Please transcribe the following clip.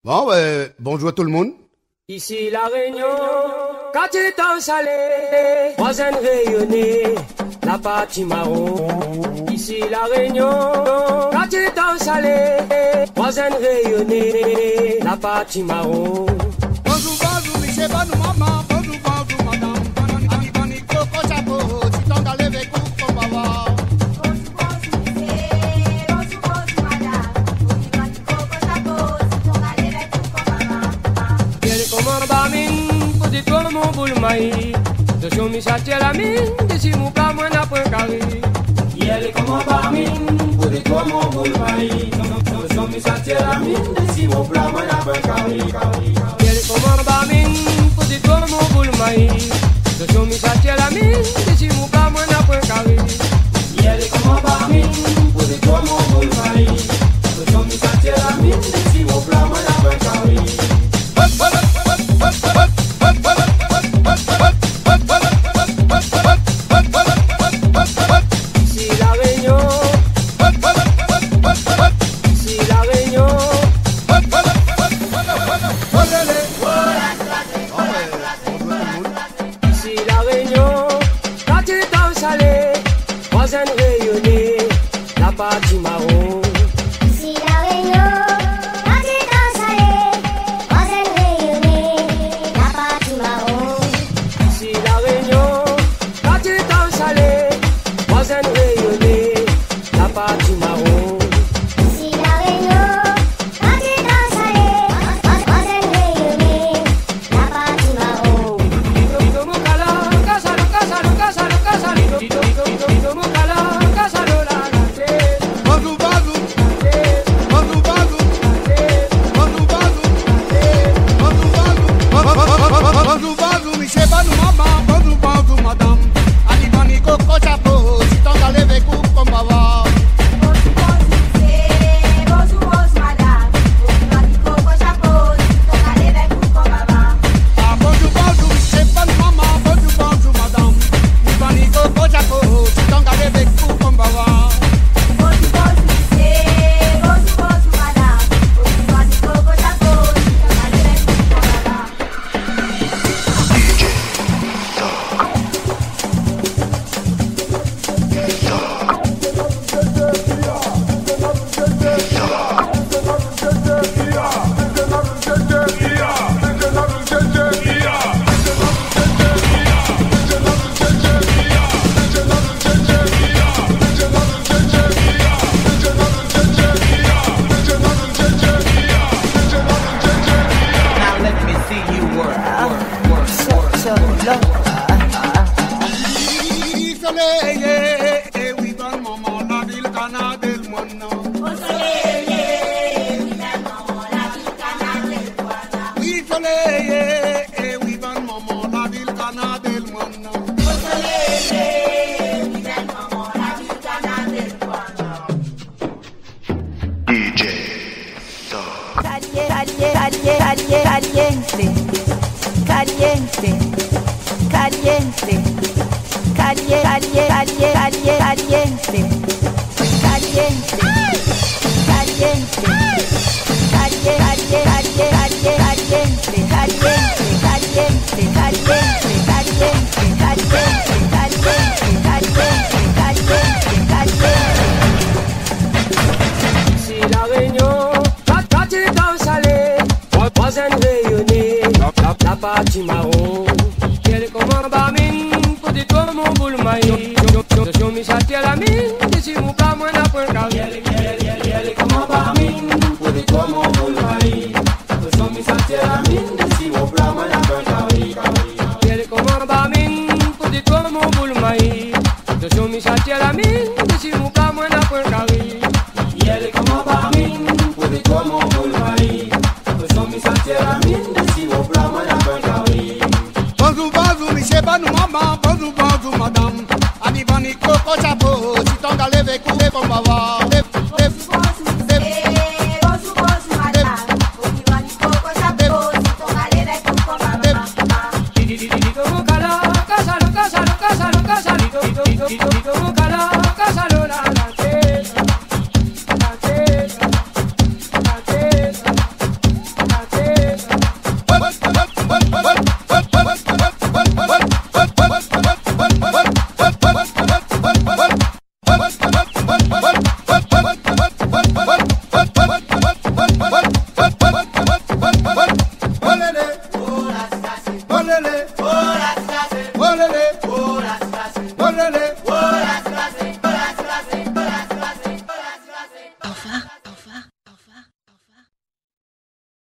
Bon, bonjour à tout le monde. Ici la Réunion, quand tu t'en salé, voisin rayonné, la partie marron. Ici la Réunion, quand tu t'en salé, voisin rayonné, la partie marron. Bonjour, bonjour, monsieur, bonjour, maman, bonjour, bonjour, madame. Ani, bani, coco, chapeau, si t'en allais avec vous, pour voir. Mon boule maïs, de son misatia la mine, de si mon plat moins n'a point carré. Yel est comme un barmine, pour des toits mon boule maïs, de son misatia la mine, de si mon plat moins n'a point carré. Yel est comme un barmine, pour des toits mon boule maïs, de son misatia la mine, de si mon plat moins n'a point carré. Yel est comme un barmine, pour des toits mon boule maïs, de son misatia la mine, de si mon plat moins n'a point carré. Ici la Réunion, ici la Réunion, ici la Réunion, quand tu t'en salé, voisin rayonné, la partie marron. Ici la Réunion, quand tu t'en salé, voisin rayonné, la partie marron. Ici la Réunion, quand tu t'en salé, voisin rayonné, la partie marron. Ici la Réunion, quand tu t'en salé, voisin rayonné, la partie marron. Bonjour, bonjour, bonjour, bonjour, bonjour, bonjour, bonjour, monsieur, bonjour, maman, bonjour, bonjour, madame. Ani, bani, coco, chapeau, si t'en allais avec vous, comme voir. Ah, bonjour, bonjour, monsieur, bonjour, maman, bonjour, bonjour, madame. Ni bani, coco, chapeau, si t'en allais avec vous, comme voir. Now let me see you work. Soleil, et oui, dans le moment, la ville canadienne, mon nom. Oui, soleil, et oui, dans le moment, la ville canadienne, mon nom. Ici la Réunion, quand tu t'en salé, voisin rayonné, la partie marron. Quel est comme un barmine, pour des toits mon boule maïs, de son misatia la mine, de si mon plat moins n'a point carré. Yel est comme un barmine, pour des toits mon boule maïs, de son misatia la mine, de si mon plat moins n'a point carré. Quel est comme un barmine, pour des toits mon boule maïs, de son misatia la mine, de si mon plat moins n'a point carré. Yel est comme un barmine, pour des toits mon boule maïs, de son misatia la mine, de si mon plat moins n'a point carré. Bonjour, bonjour, monsieur, bonjour, maman, bonjour, bonjour, madame. Ani, bani, coco, chapeau, si t'en allais avec vous, et comme voir. Digo,